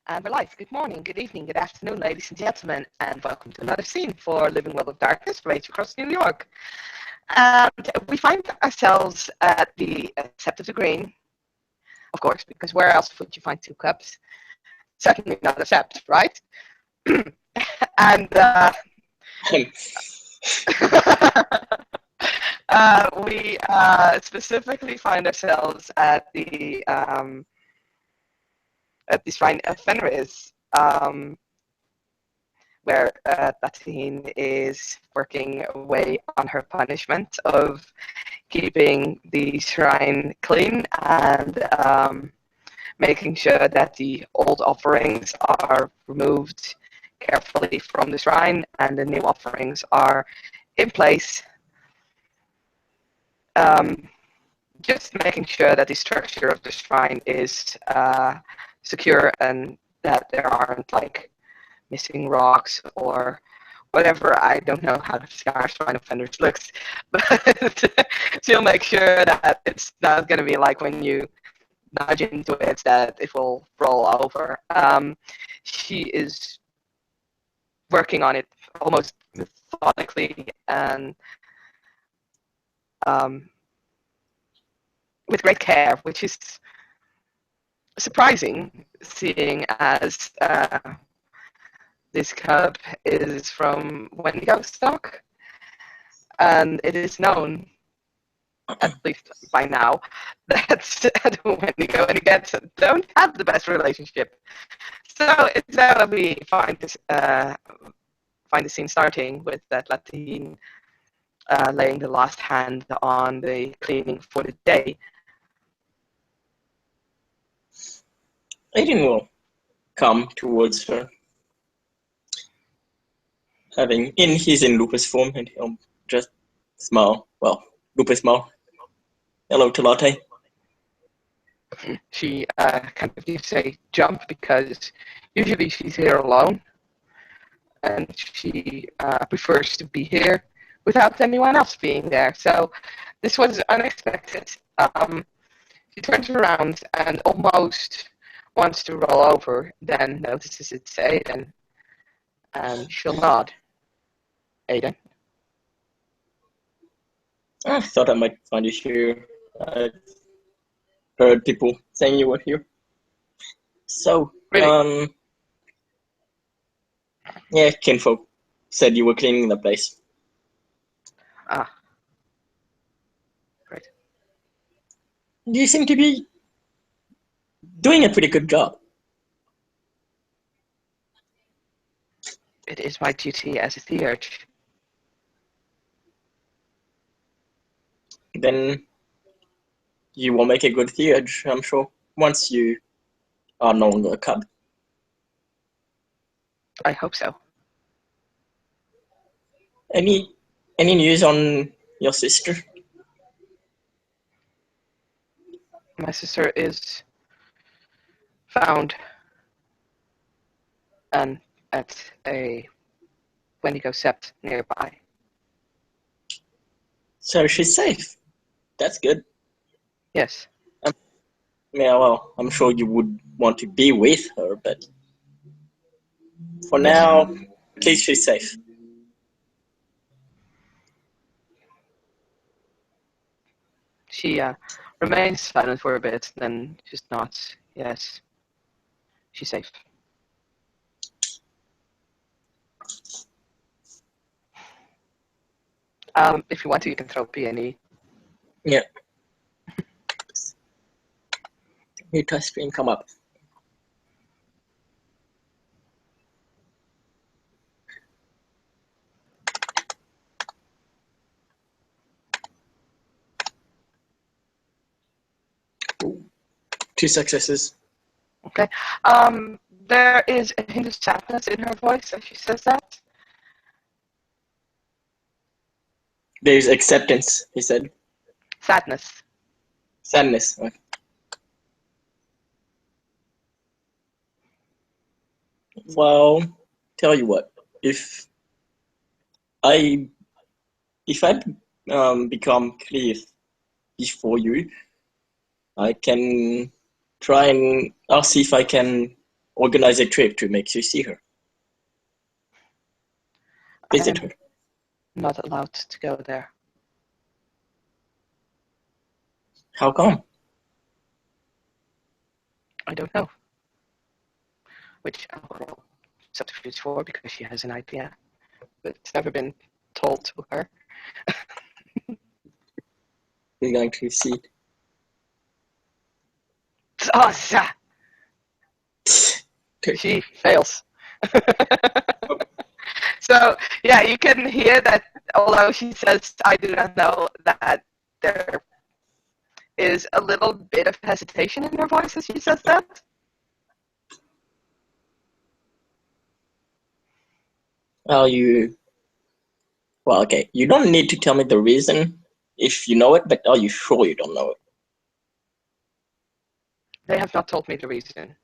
And we're live. Good morning, good evening, good afternoon, ladies and gentlemen, and welcome to another scene for Living World of Darkness, Rage Across New York. And we find ourselves at the Sept of the Green, of course, because where else would you find two cups? Certainly not a Sept, right? And we specifically find ourselves at the shrine of Fenris, where Tatine is working away on her punishment of keeping the shrine clean and making sure that the old offerings are removed carefully from the shrine and the new offerings are in place. Just making sure that the structure of the shrine is secure and that there aren't like missing rocks or whatever. I don't know how the shrine of Fenris looks, but she'll make sure that it's not going to be like when you nudge into it that it will roll over. She is working on it almost methodically and with great care, which is surprising, seeing as this cup is from Wendigo stock, and it is known, at least by now, that Wendigo and Gets don't have the best relationship. So it's gonna be fine to find the scene starting with that Latine laying the last hand on the cleaning for the day. Aiden will come towards her, he's in lupus form, and he'll just smile. Well, lupus smile. Hello to Latte. She kind of gives a jump because usually she's here alone, and she prefers to be here without anyone else being there. So this was unexpected. She turns around and almost wants to roll over, then notices it's Aiden, and she'll nod. Aiden? I thought I might find you here. I heard people saying you were here. So, really? Yeah, kinfolk said you were cleaning the place. Ah. Great. You seem to be doing a pretty good job. It is my duty as a theurge. Then you will make a good theurge, I'm sure, once you are no longer a cub. I hope so. Any news on your sister? My sister is found and at a Wendigo Sept nearby. So she's safe. That's good. Yes. Yeah, well, I'm sure you would want to be with her, but for now, at least she's safe. She remains silent for a bit, then just nods. Yes, she's safe. If you want to, you can throw P&E. Yeah. Your touch screen come up. Ooh. 2 successes. Okay. There is a hint of sadness in her voice as she says that. There's acceptance, he said. Sadness. Sadness. Okay. Well, tell you what, if I become clear before you, I can try and I'll see if I can organize a trip to make you see her. Visit her. Not allowed to go there. How come? I don't know which alcohol substitutes for, because she has an idea, but it's never been told to her. You're going to see Awesome. She fails. So yeah, you can hear that although she says, I do not know, that there is a little bit of hesitation in her voice as she says that. Well, okay. You don't need to tell me the reason if you know it, but are you sure you don't know it? They have not told me the reason.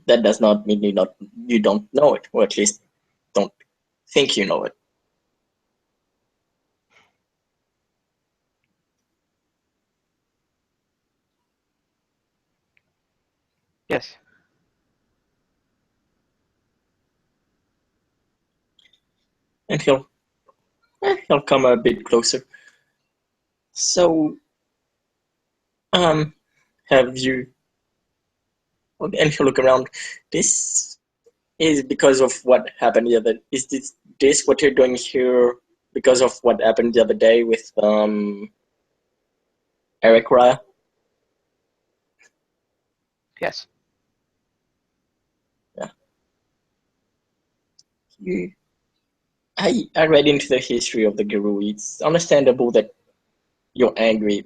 That does not mean you don't know it, or at least don't think you know it. Yes. And he'll come a bit closer. So, have you? And he'll look around. This is because of what happened the other. Is this what you're doing here because of what happened the other day with Eric Raya? Yes. Yeah. I read into the history of the Guru. It's understandable that you're angry,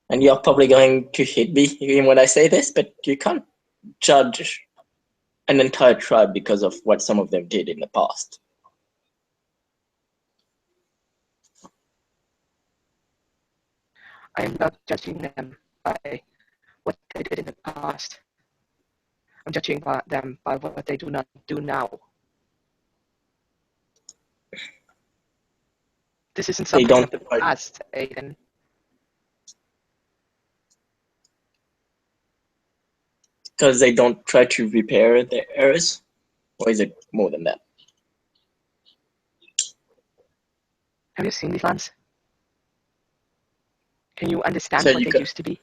and you're probably going to hit me when I say this, but you can't judge an entire tribe because of what some of them did in the past. I am not judging them by what they did in the past. I'm judging them by what they do not do now. This isn't something of the past, Aiden. Because they don't try to repair their errors? Or is it more than that? Have you seen these lands? Can you understand So what they used to be?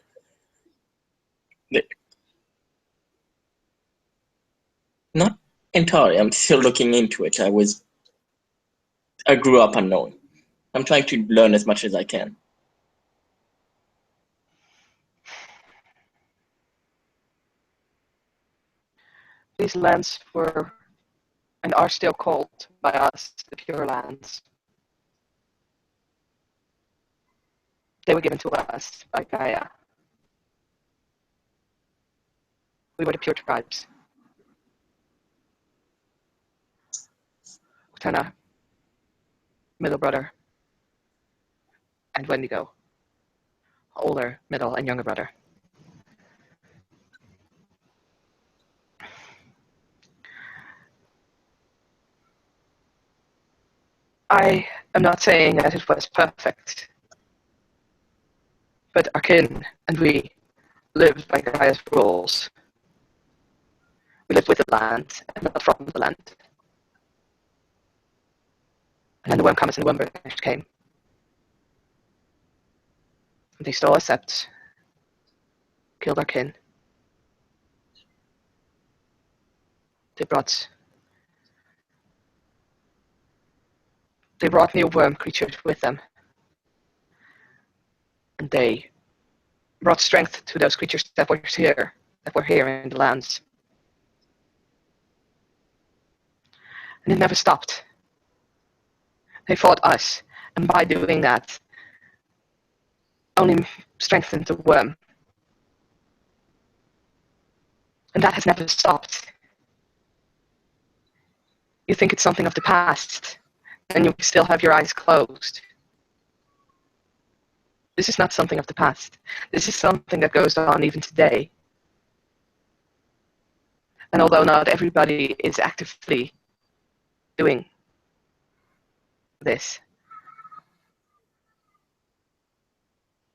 Not entirely. I'm still looking into it. I grew up unknowing. I'm trying to learn as much as I can. These lands were and are still called by us the Pure Lands. They were given to us by Gaia. We were the Pure Tribes. Utana, middle brother, and Wendigo, older, middle, and younger brother. I am not saying that it was perfect, but our kin and we lived by Gaia's rules. We lived with the land and not from the land. And then the worm cometh and the worm came. And they stole our Sept, killed our kin. They brought new worm creatures with them. And they brought strength to those creatures that were here in the lands. And it never stopped. They fought us, and by doing that, only strengthened the worm. And that has never stopped. You think it's something of the past, and you still have your eyes closed. This is not something of the past. This is something that goes on even today. And although not everybody is actively doing this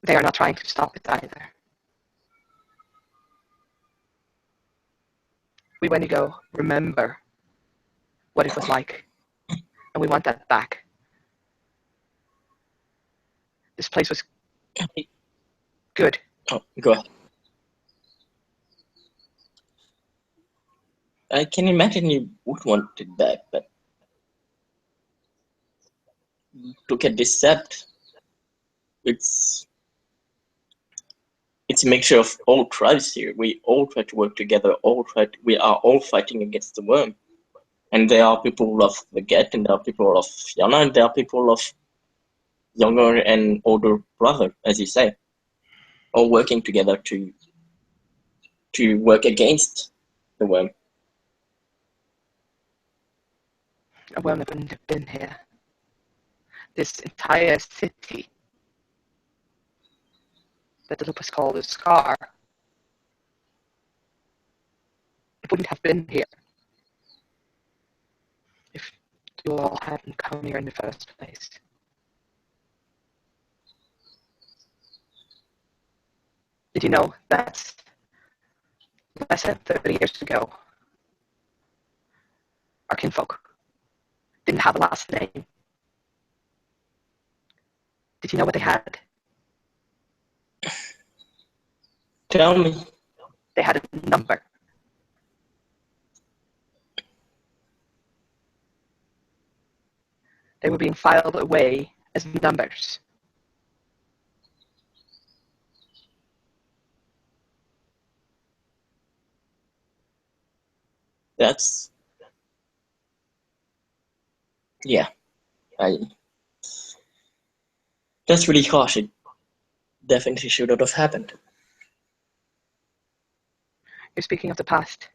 they are not trying to stop it either. We want to go remember what it was like, and we want that back. This place was good. Oh, go ahead. I can imagine you would want it back, but look at this Sept. It's a mixture of all tribes here. We all try to work together. We are all fighting against the worm. And there are people of the Get, and there are people of Yana, and there are people of younger and older brother, as you say, all working together to work against the worm. A worm that wouldn't have been here. This entire city that the was called a scar, it wouldn't have been here if you all hadn't come here in the first place. Did you know that's less than 30 years ago? Our kinfolk didn't have a last name. Did you know what they had? Tell me. They had a number. They were being filed away as numbers. That's that's really harsh. It definitely should not have happened. You're speaking of the past.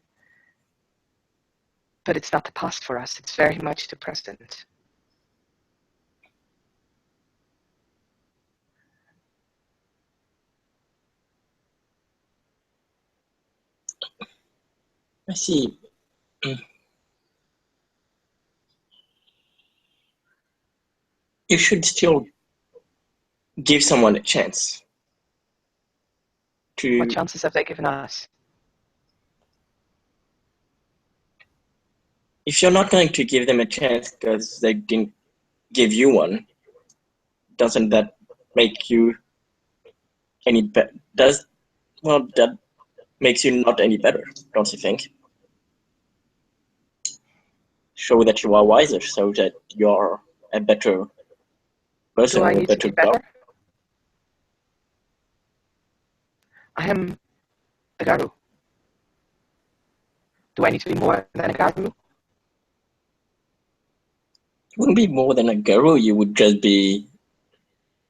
But it's not the past for us. It's very much the present. I see. You should still give someone a chance to. What chances have they given us? If you're not going to give them a chance because they didn't give you one, doesn't that make you any better? That makes you not any better, don't you think? Show that you are wiser, so that you're a better person, Do I a need to better be better? I am a Garu. Do I need to be more than a Garu? You wouldn't be more than a guru, you would just be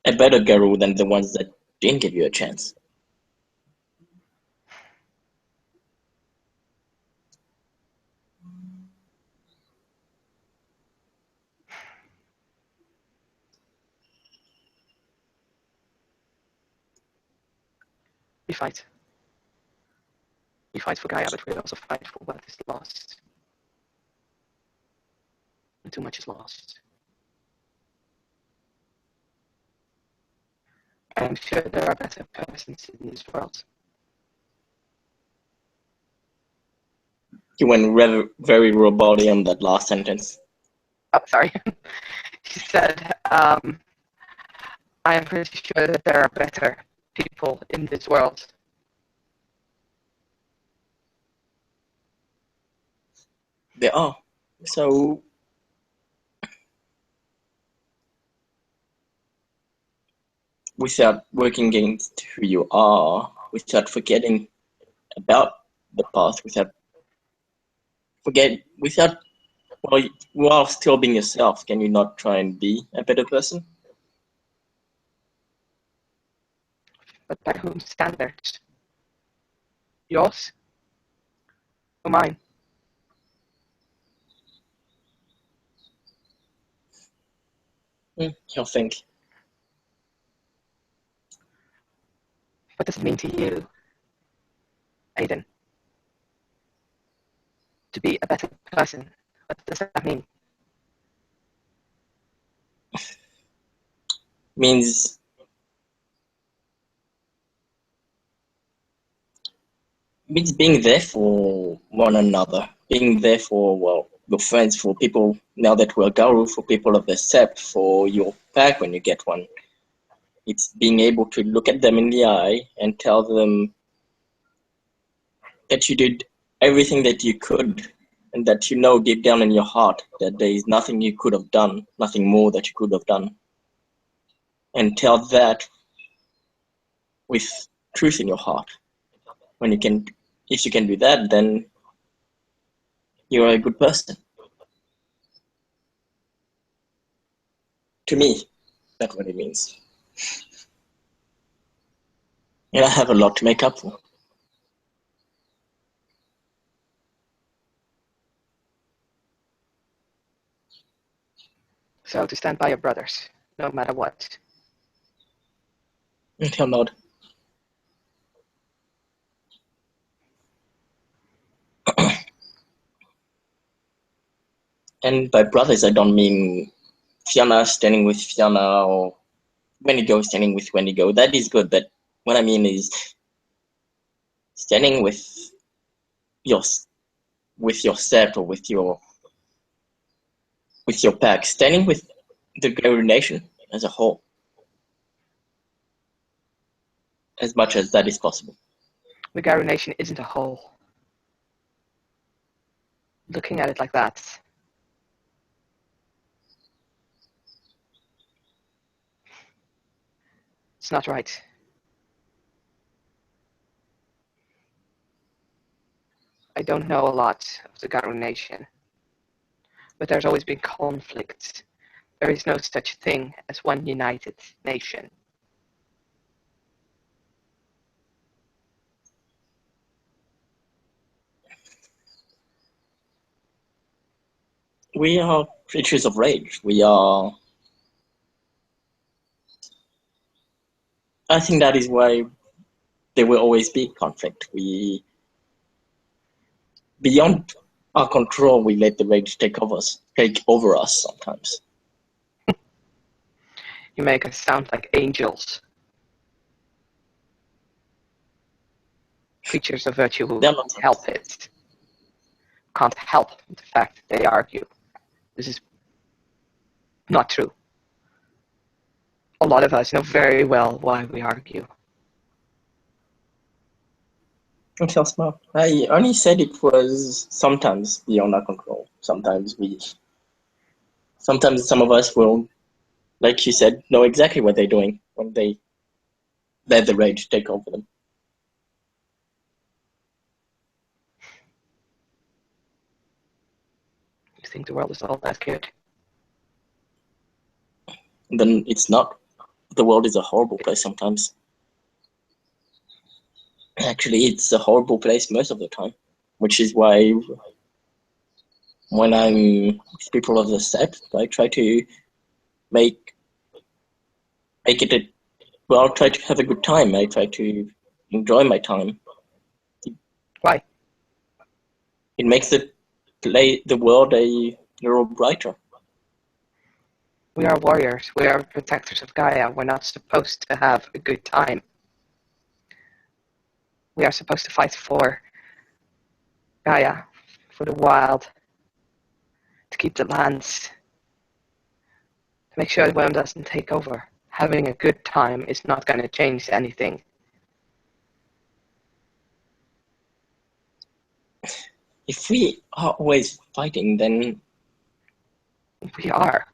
a better guru than the ones that didn't give you a chance. We fight. We fight for Gaia, but we also fight for what is lost. And too much is lost. I'm sure there are better persons in this world. You went very robotic on that last sentence. Oh, sorry. She said, I am pretty sure that there are better people in this world. There are. So without working against who you are, without forgetting about the past, without while still being yourself, can you not try and be a better person? But by whose standards? Yours? Or mine? You'll think. What does it mean to you, Aiden? To be a better person? What does that mean? Means It's being there for one another, being there for, well, your friends, for people, now that we're Garu, for people of the Sept, for your pack when you get one. It's being able to look at them in the eye and tell them that you did everything that you could, and that you know deep down in your heart that there is nothing you could have done, nothing more that you could have done. And tell that with truth in your heart. When you can, if you can do that, then you're a good person. To me, that's what it means. And I have a lot to make up for. So to stand by your brothers, no matter what. Until not. And by brothers, I don't mean Fiona standing with Fiona or Wendigo standing with Wendigo. That is good, but what I mean is standing your with your set or with your pack, standing with the Garu nation as a whole, as much as that is possible. The Garu nation isn't a whole. Looking at it like that, it's not right. I don't know a lot of the Garu nation, but there's always been conflict. There is no such thing as one united nation. We are creatures of rage. We are. I think that is why there will always be conflict. We, beyond our control, we let the rage take over us sometimes. You make us sound like angels. Creatures of virtue who can't help it. Can't help the fact that they argue. This is not true. A lot of us know very well why we argue. Until smart. I only said it was sometimes beyond our control. Sometimes some of us will, like you said, know exactly what they're doing when they let the rage take over them. You think the world is all that good? And then it's not. The world is a horrible place sometimes. Actually, it's a horrible place most of the time, which is why when I'm with people of the Sept, I try to make it a, well, try to have a good time. I try to enjoy my time. Why? It makes the world a little brighter. We are warriors. We are protectors of Gaia. We're not supposed to have a good time. We are supposed to fight for Gaia, for the wild, to keep the lands, to make sure the worm doesn't take over. Having a good time is not going to change anything. If we are always fighting, then We are.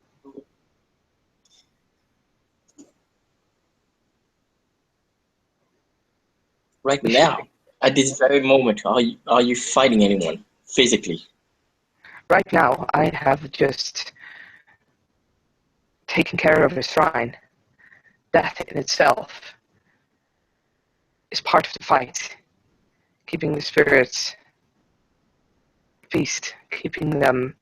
right We should now, be. at this very moment, are you fighting anyone physically? Right now, I have just taken care of a shrine. Death in itself is part of the fight. Keeping the spirits feast, keeping them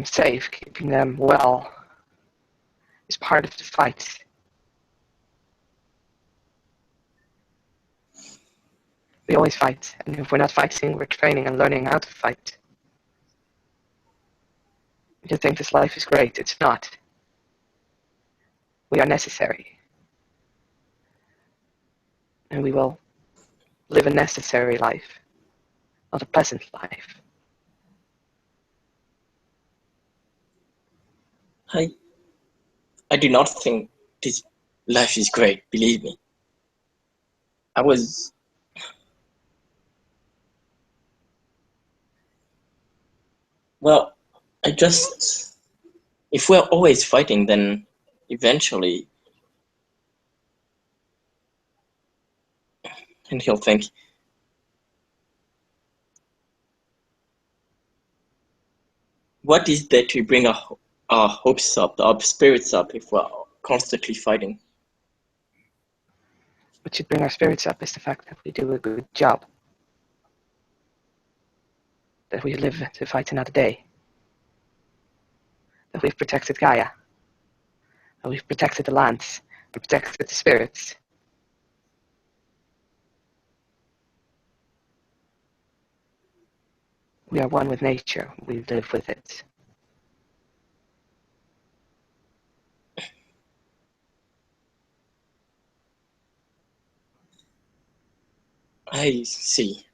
safe, keeping them well is part of the fight. We always fight, and if we're not fighting, we're training and learning how to fight. You think this life is great, it's not. We are necessary. and we will live a necessary life, not a pleasant life. I do not think this life is great, believe me. Well, if we're always fighting, then eventually, and he'll think, what is there to bring our hopes up, our spirits up, if we're constantly fighting? What should bring our spirits up is the fact that we do a good job, that we live to fight another day, that we've protected Gaia, that we've protected the lands, and protected the spirits. We are one with nature, we live with it. I see.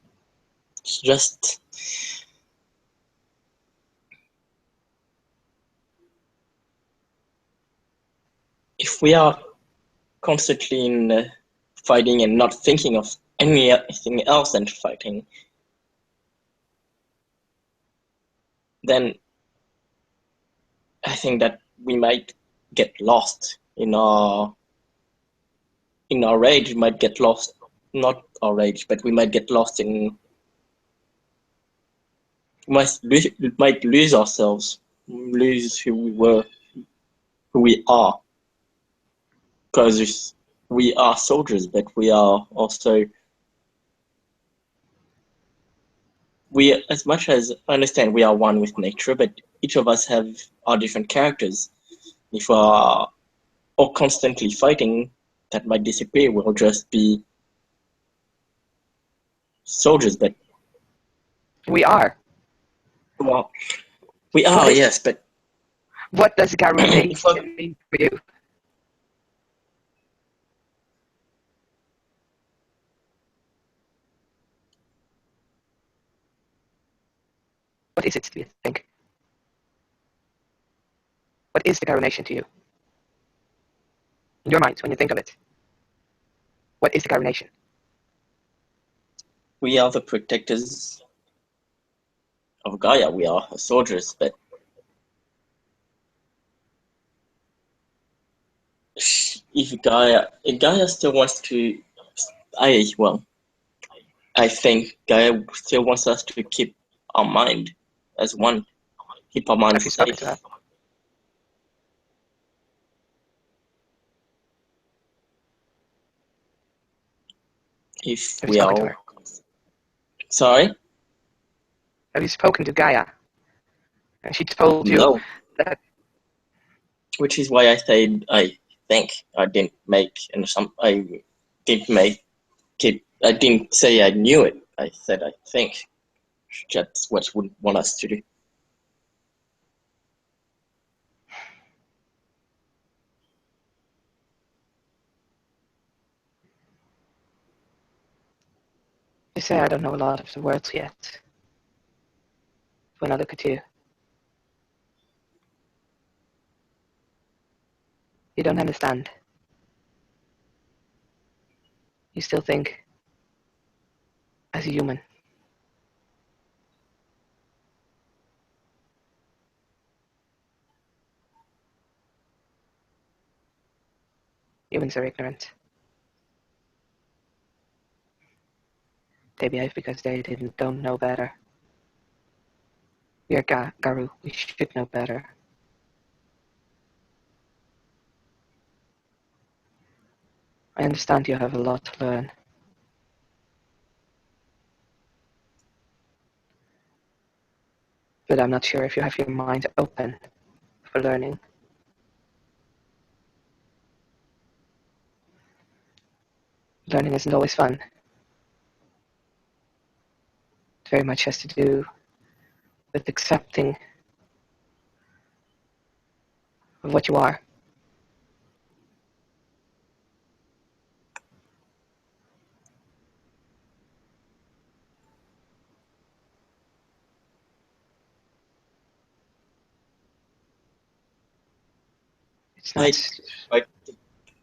It's just if we are constantly in fighting and not thinking of anything else than fighting, then I think that we might get lost in our rage. We might get lost, not our rage, but we might get lost in. We might lose ourselves, lose who we were, who we are, because we are soldiers, but we are also. As much as I understand, we are one with nature, but each of us have our different characters. If we are all constantly fighting, that might disappear. We'll just be soldiers, but We are. well, we are, yes, but What does Garu Nation mean for you? What is it, do you think? What is the Garu Nation to you? In your mind, when you think of it, what is the Garu Nation? we are the protectors of Gaia. We are soldiers, but if Gaia still wants to, I think Gaia still wants us to keep our mind as one, keep our mind Have you spoken safe. to her? If Have you we spoken to are, her? sorry, Have you spoken to Gaia? And she told you no, that. which is why I said I think I didn't make, and I didn't make it. I didn't say I knew it. I said I think. That's what she would want us to do. You say I don't know a lot of the words yet. When I look at you, you don't understand. You still think as a human. Humans are ignorant. They behave because they don't know better. We are Garu. We should know better. I understand you have a lot to learn. But I'm not sure if you have your mind open for learning. Learning isn't always fun. It very much has to do with accepting of what you are. It's not. I keep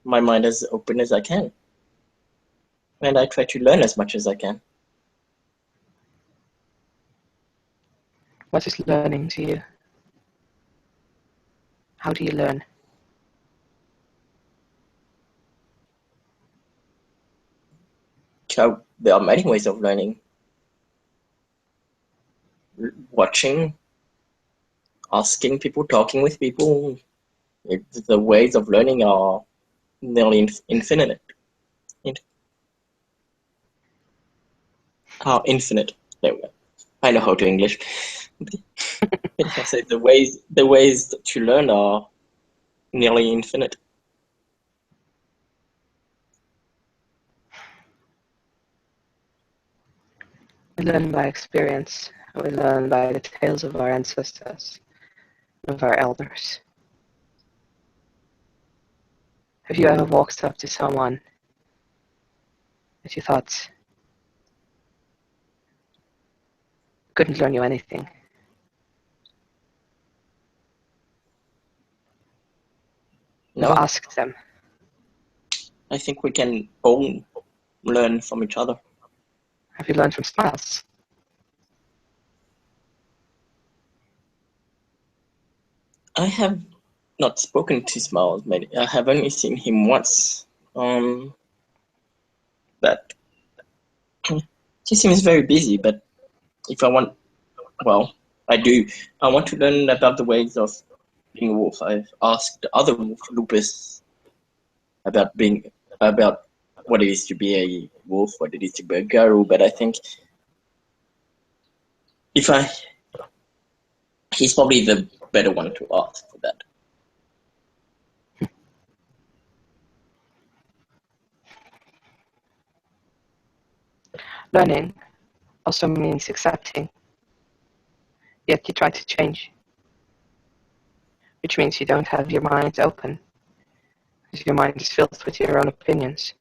my mind as open as I can, and I try to learn as much as I can. What is learning to you? How do you learn? So there are many ways of learning. Watching, asking people, talking with people. The ways of learning are nearly infinite. Infinite. There we go. I know how to English. I say the ways to learn are nearly infinite. We learn by experience. We learn by the tales of our ancestors, of our elders. Have you ever walked up to someone that you thought couldn't learn you anything? No, No, ask them. I think we can all learn from each other. Have you learned from smiles? I have not spoken to Smiles. I have only seen him once. But he seems very busy. But if I want, well, I do. I want to learn about the ways of being a wolf. I've asked other wolf lupus about what it is to be a wolf, what it is to be a guru. But I think if I, he's probably the better one to ask for that. Learning also means accepting, yet you try to change, which means you don't have your mind open, because your mind is filled with your own opinions.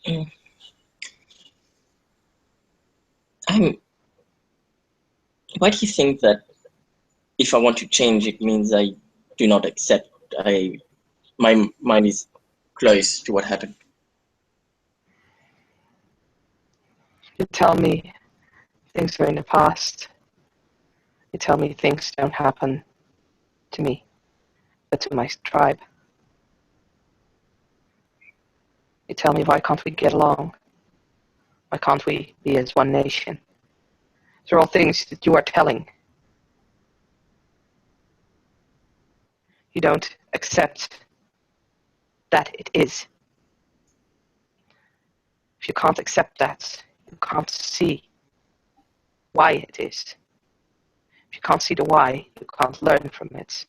Mm. I'm. Why do you think that if I want to change, it means I do not accept? My mind is close to what happened. You tell me things are in the past. You tell me things don't happen to me, but to my tribe. You tell me, why can't we get along? Why can't we be as one nation? These are all things that you are telling. You don't accept that it is. If you can't accept that, you can't see why it is. If you can't see the why, you can't learn from it.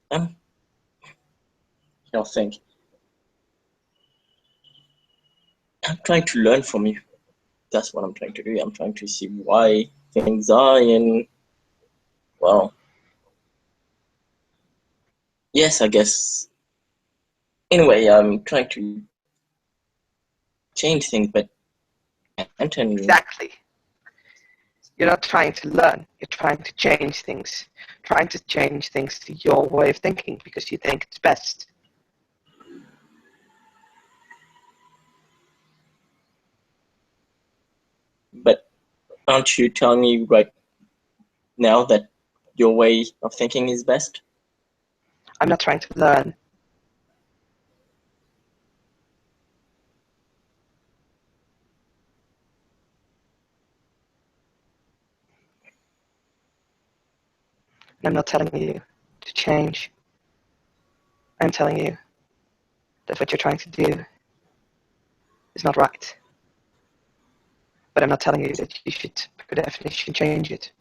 Um, I think I'm trying to learn from you. That's what I'm trying to do. I'm trying to see why things are, and well, yes, I guess. Anyway, I'm trying to change things, but Anton, Exactly. You're not trying to learn, you're trying to change things. Trying to change things to your way of thinking because you think it's best. but aren't you telling me right now that your way of thinking is best? I'm not trying to learn. And I'm not telling you to change. I'm telling you that what you're trying to do is not right. But I'm not telling you that you should, per definition, change it.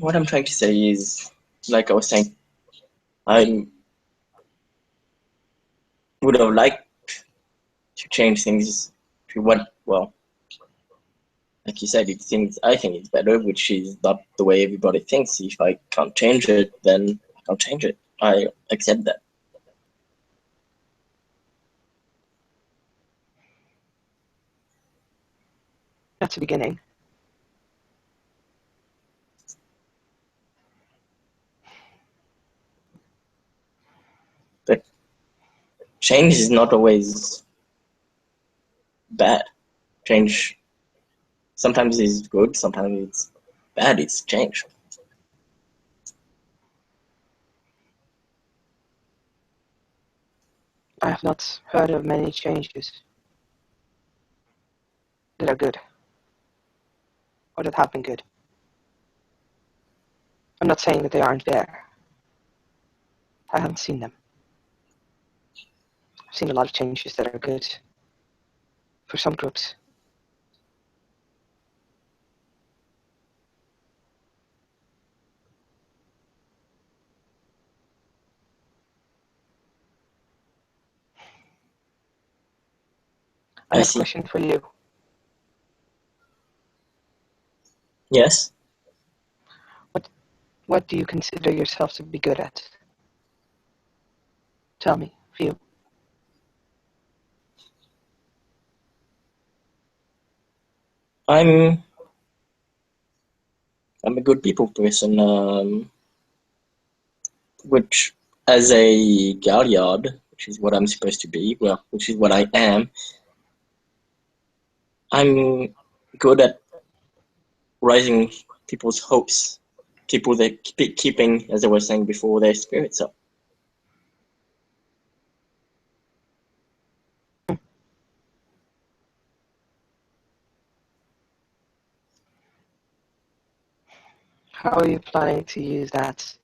what I'm trying to say is, like I was saying, I would have liked to change things to what, well, like you said, I think it's better, which is not the way everybody thinks. If I can't change it, then I can't change it. I accept that. That's a beginning. But change is not always bad. Change sometimes is good, sometimes it's bad. It's change. I have not heard of many changes that are good or that have been good. I'm not saying that they aren't there. I haven't seen them. I've seen a lot of changes that are good for some groups. I I have a see. question for you. Yes. What do you consider yourself to be good at? Tell me, few. I'm a good people person. Which as a galliard, which is what I'm supposed to be, well, which is what I am, I'm good at raising people's hopes, people that keeping, as I was saying before, their spirits up. How are you planning to use that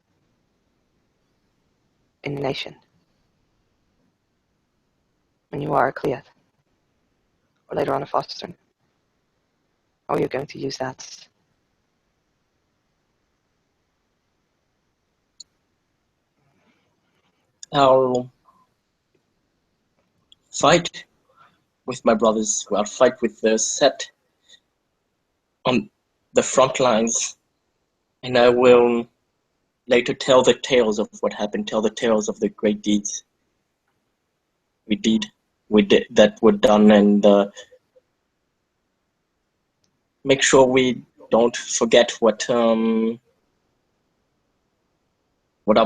in the nation when you are a Cleat or later on a Foster? How are you going to use that? I'll fight with my brothers. I'll fight with the Sept on the front lines, and I will later tell the tales of what happened, tell the tales of the great deeds we did that were done, and make sure we don't forget what our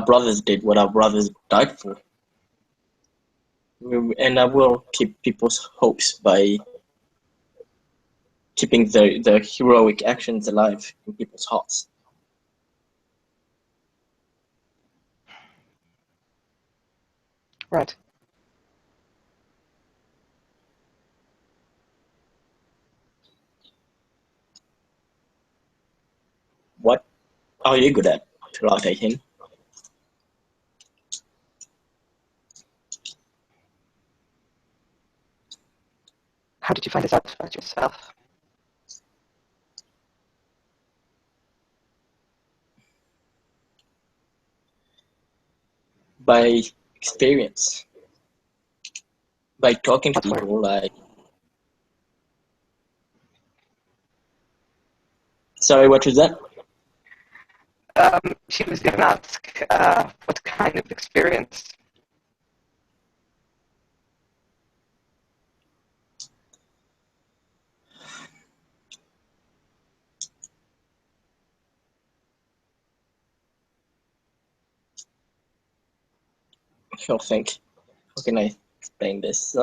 brothers did, what our brothers died for. And I will keep people's hopes by keeping the heroic actions alive in people's hearts. Right. What are you good at, Pilatehin? How did you find this out about yourself? By experience, by talking to What were? people. Like, sorry, what was that? She was going to ask what kind of experience. I think. How can I explain this?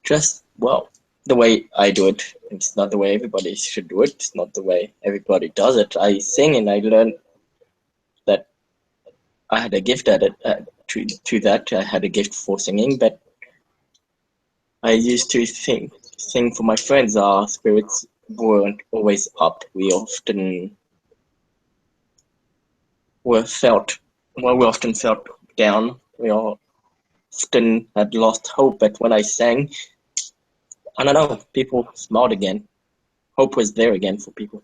Just, well, the way I do it. It's not the way everybody should do it. It's not the way everybody does it. I sing, and I learned that I had a gift at it. To that, I had a gift for singing, but I used to sing for my friends. Our spirits weren't always up. We often we often felt down. We often had lost hope. But when I sang, I don't know, people smiled again. hope was there again for people.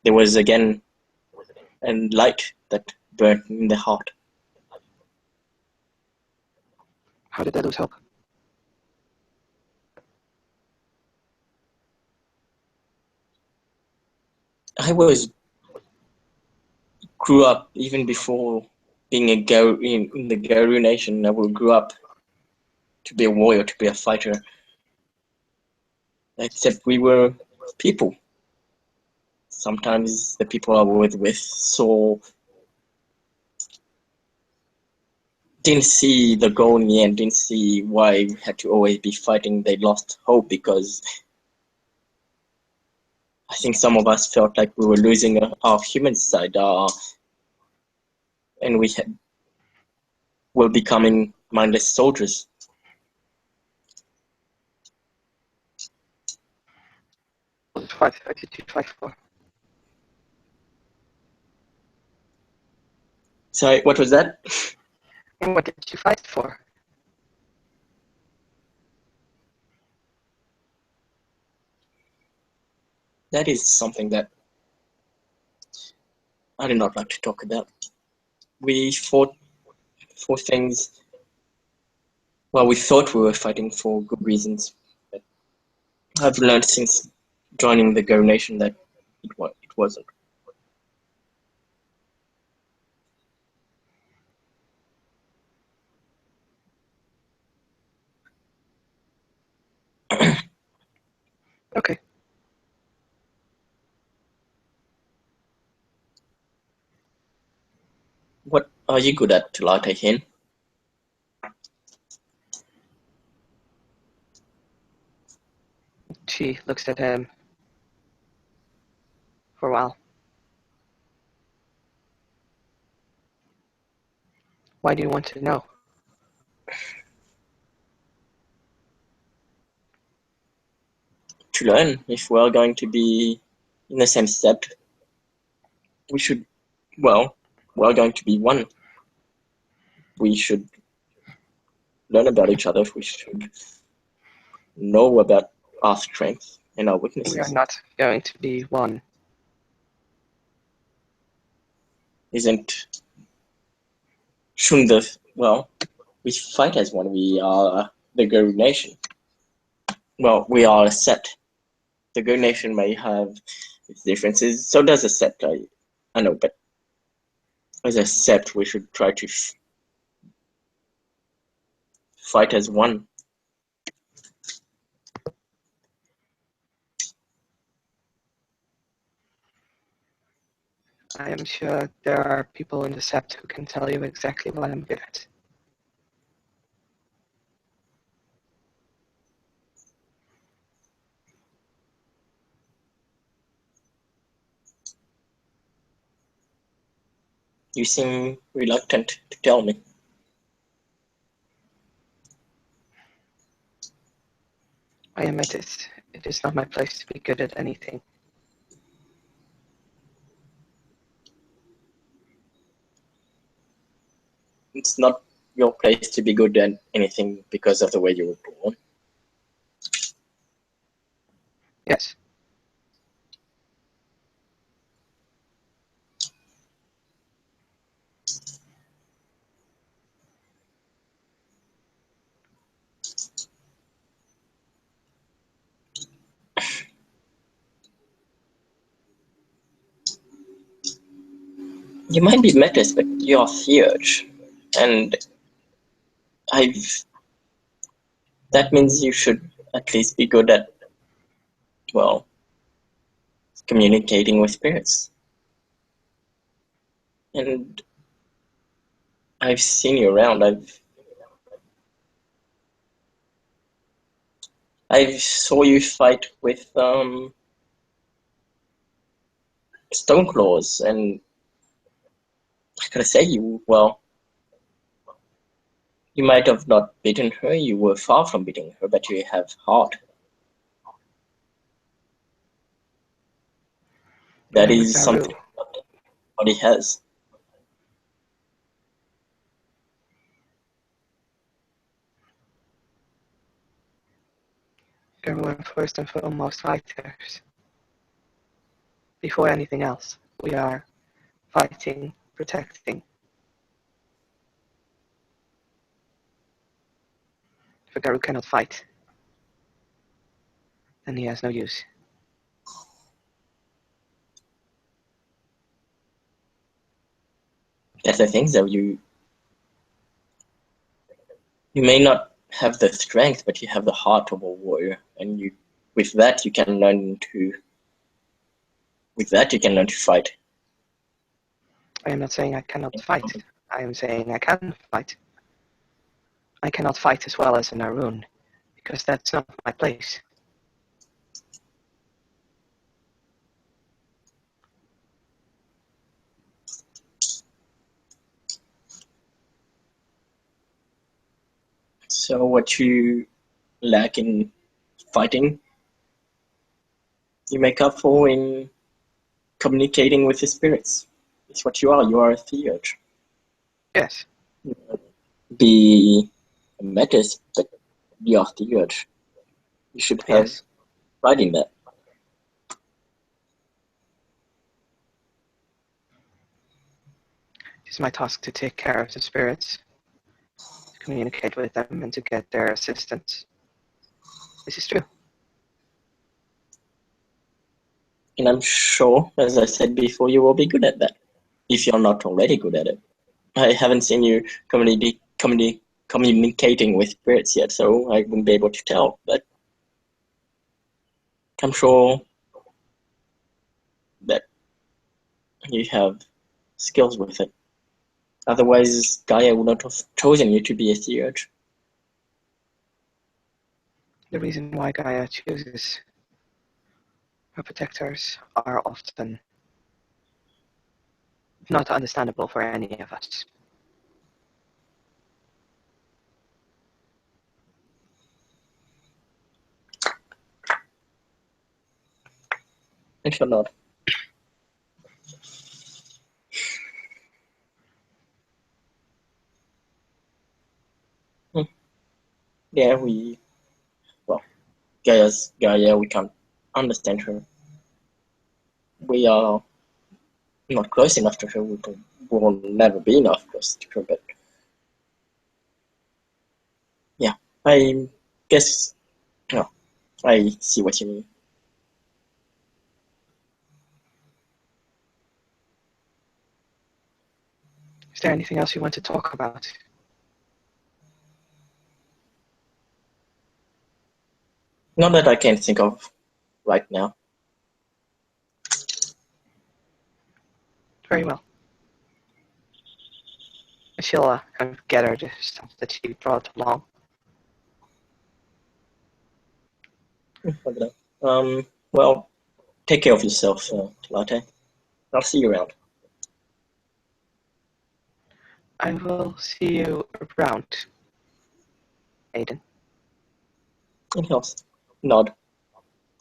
There was again a light that burned in their heart. How did they lose hope? I grew up even before being a Garu in the Garu nation. I grew up to be a warrior, to be a fighter. Except we were people. Sometimes the people I was with didn't see the goal in the end, didn't see why we had to always be fighting. They lost hope because I think some of us felt like we were losing our human side, and were becoming mindless soldiers. What did you fight for? Sorry, what was that? And what did you fight for? That is something that I do not like to talk about. We fought for things. Well, we thought we were fighting for good reasons, but I've learned since joining the Go Nation that it wasn't. Okay. What are you good at, Talata Hin? She looks at him for a while. Why do you want to know? To learn. If we're going to be in the same step, we should, well, we're going to be one. We should learn about each other. We should know about our strengths and our We are weaknesses. not going to be one. Shouldn't we fight as one. We are the Go Nation. Well, we are a Sept. The Go Nation may have its differences, so does a Sept. I know, but as a Sept, we should try to fight as one. I am sure there are people in the Sept who can tell you exactly what I'm good at. You seem reluctant to tell me. I admit it. It is not my place to be good at anything. It's not your place to be good at anything because of the way you were born. Yes. You might be Metis, but you're Theurge. And I've that means you should at least be good at, well, communicating with spirits. And I've seen you around. I saw you fight with Stoneclaws, and I gotta say, you might have not beaten her. You were far from beating her, but you have heart. I That am a is Garu. something nobody has. Sure, we're first and foremost fighters. Before anything else, we are fighting, protecting. If a Garu cannot fight, then he has no use. That's the thing, though. You may not have the strength, but you have the heart of a warrior, and with that you can learn to fight. I am not saying I cannot fight. I am saying I can fight. I cannot fight as well as an Arun, because that's not my place. So what you lack in fighting, you make up for in communicating with the spirits. It's what you are. You are a theurge. Yes. Be a metis, but be a theurge. You should have Yes. pride in that. It is my task to take care of the spirits, to communicate with them, and to get their assistance. This is true. And I'm sure, as I said before, you will be good at that, if you're not already good at it. I haven't seen you communicating with spirits yet, so I wouldn't be able to tell, but I'm sure that you have skills with it. Otherwise, Gaia would not have chosen you to be a theurge. The reason why Gaia chooses her protectors are often not understandable for any of us. If you're not. Yeah, Gaia, we can't understand her. We are not close enough to her. We will never be enough close to her, but yeah, I guess, no, I see what you mean. Is there anything else you want to talk about? Not that I can think of right now. Very well. She'll kind of gather the stuff that she brought along. Well, take care of yourself, Latte. I'll see you around. I will see you around, Aiden. And he'll nod.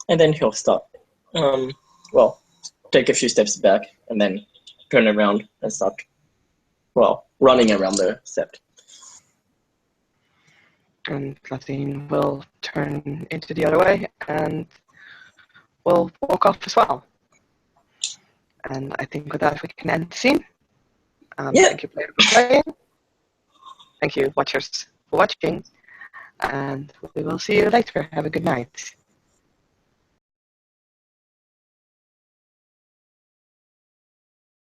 And then he'll start. Well, take a few steps back and then turn around and start, running around the Sept. And Latin will turn into the other way and will walk off as well. And I think with that we can end the scene. Yeah. Thank you, players, for playing. Thank you, watchers, for watching. And we will see you later. Have a good night.